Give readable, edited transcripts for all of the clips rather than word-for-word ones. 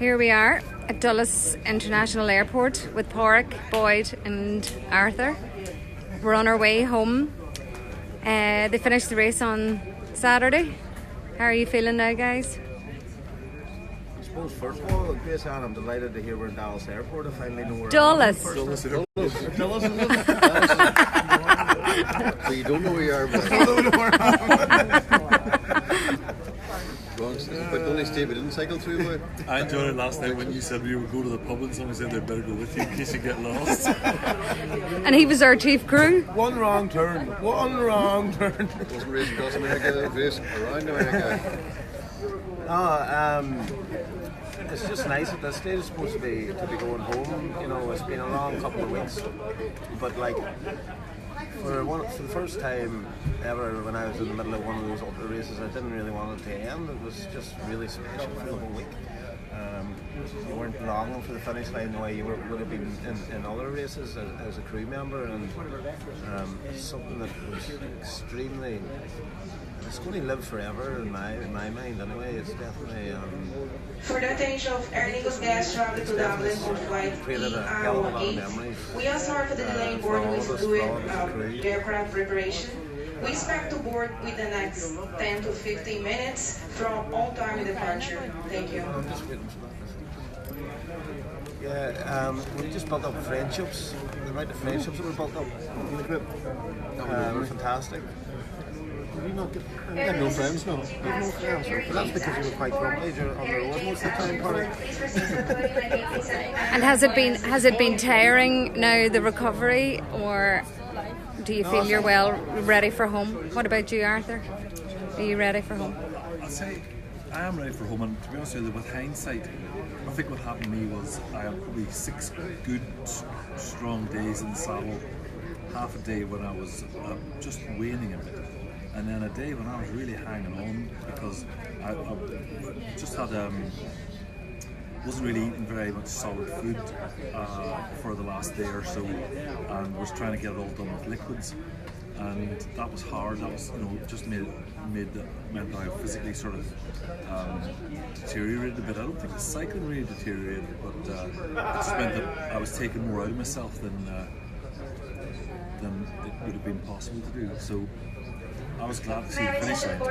Here we are at Dulles International Airport with Pádraig, Boyd and Arthur. We're on our way home. They finished the race on Saturday. How are you feeling now, guys? I suppose first of all, Grace Ann, I'm delighted to hear we're in Dallas Airport. I finally know where Dulles. Dulles. So you don't know where you are, but but only stay we didn't cycle through. Boy. I enjoyed it last night when you said we would go to the pub and somebody said they better go with you in case you get lost. And he was our chief crew. One wrong turn. It Wasn't racing across America, race around America. It's just nice at this stage. It's supposed to be going home. You know, it's been a long couple of weeks, but like for the first time ever, when I was in the middle of one of those ultra races, I didn't really want it to end. It was just really special for the whole week. You weren't longing for the finish line the way you would have been in other races as a crew member, and it's something that was extremely. It's going to live forever in my mind anyway. It's definitely for the attention of Aer Lingus guests traveling to Dublin on flight ER18, we are sorry for the delay in boarding with doing the aircraft preparation. We expect to board within the next 10 to 15 minutes from on-time departure. Thank you. I'm just waiting for that. Yeah, we just built up friendships. The amount of friendships that were built up in the group were fantastic. I had no friends, no. No friends. But that's because you were quite grumpy. You're on the road most of the time, Pádraig. And has it been tiring now, the recovery, or do you feel you're ready for home? What about you, Arthur? Are you ready for home? I'd say I am ready for home, and to be honest with you, with hindsight, I think what happened to me was I had probably 6 good, strong days in the saddle, half a day when I was just waning a bit, and then a day when I was really hanging on because I just had wasn't really eating very much solid food for the last day or so, and was trying to get it all done with liquids, and that was hard. That was, just meant that I physically sort of deteriorated a bit. I don't think the cycling really deteriorated, but it just meant that I was taking more out of myself than it would have been possible to do. So I was glad to see the finish line. But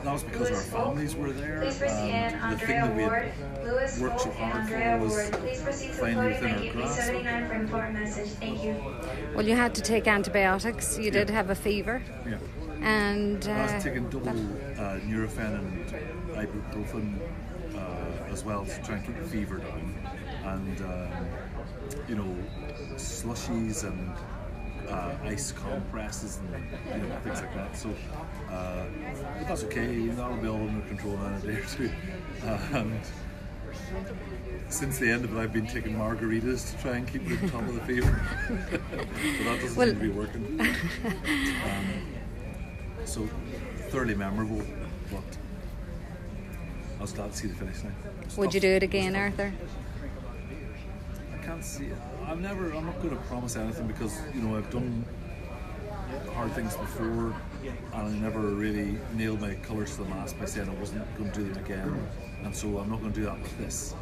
that was because our families were there, and the thing that we had worked so hard for was finally within our grasp. Well, you had to take antibiotics. You did have a fever. Yeah. And I was taking double Nurofen and ibuprofen as well to try and keep the fever down, and slushies and ice compresses and things like that. So, but that's okay. That'll be all under control in a day or two. And since the end of it, I've been taking margaritas to try and keep the top of the fever. But that doesn't seem to be working. So thoroughly memorable, but I was glad to see the finish line. Would you do it again, Arthur? I can't see it. I'm not going to promise anything because I've done hard things before, and I never really nailed my colours to the mast by saying I wasn't going to do them again, and so I'm not going to do that with this.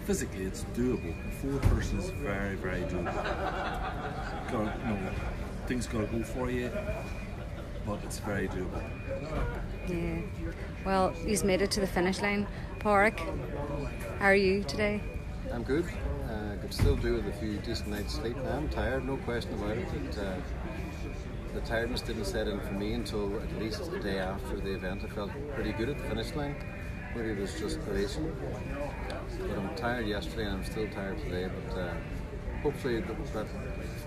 Physically, it's doable. The 4 person is very, very doable. Things got to go for you, but it's very doable. Yeah. Well, he's made it to the finish line. Pádraig, how are you today? I'm good. Could still do with a few decent nights sleep. I'm tired, no question about it. The tiredness didn't set in for me until at least the day after the event. I felt pretty good at the finish line. Maybe it was just racing. But I'm tired yesterday and I'm still tired today. But hopefully that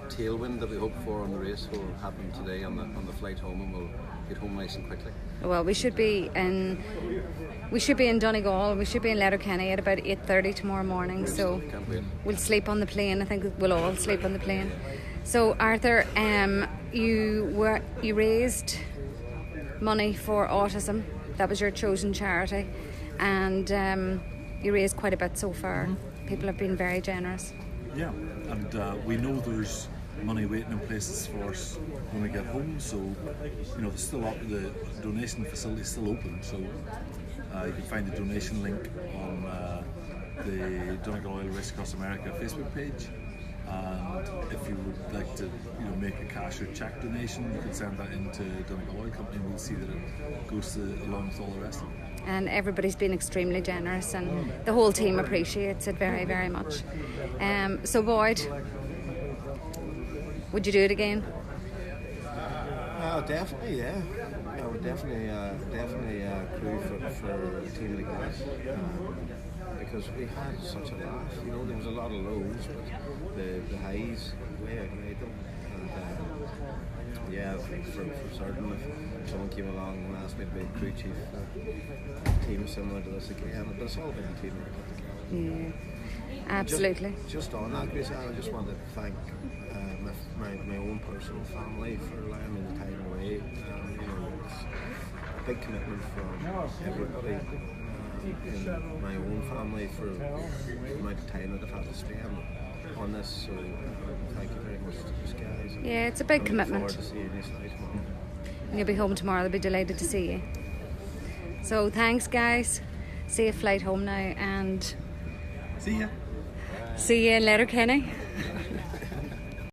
tailwind that we hoped for on the race will happen today on the flight home, and we'll get home nice and quickly. Well, we should be in Donegal. We should be in Letterkenny at about 8:30 tomorrow morning. So Can't wait. we'll sleep on the plane. I think we'll all sleep on the plane. So Arthur, you raised money for autism. That was your chosen charity, and you raised quite a bit so far. People have been very generous. Yeah, and we know there's money waiting in places for us when we get home. So, you know, the donation facility is still open. So you can find the donation link on the Donegal Oil Race Across America Facebook page. And if you would like to, you know, make a cash or cheque donation, you can send that into Donegal Oil Company, and we'll see that it goes along with all the rest of it. And everybody's been extremely generous, and the whole team appreciates it very, very much. So Boyd, would you do it again? Definitely, yeah. I would definitely crew for a team like this. Because we had such a laugh, you know, there was a lot of lows, but the highs way outweighed them. And yeah, for certain, if someone came along and asked me to be a crew chief for a team similar to this again, but it's all been a team put together. Yeah, absolutely. Just on that, Grace, I just wanted to thank my own personal family for allowing me the time away. You know, it's a big commitment from everybody. In my own family for the amount of time that I've had to spend on this, so thank you very much to these guys. Yeah, it's a big commitment. I look forward to seeing you tomorrow. And you'll be home tomorrow. They'll be delighted to see you. So thanks, guys. Safe flight home now, and See ya. see you in Letterkenny.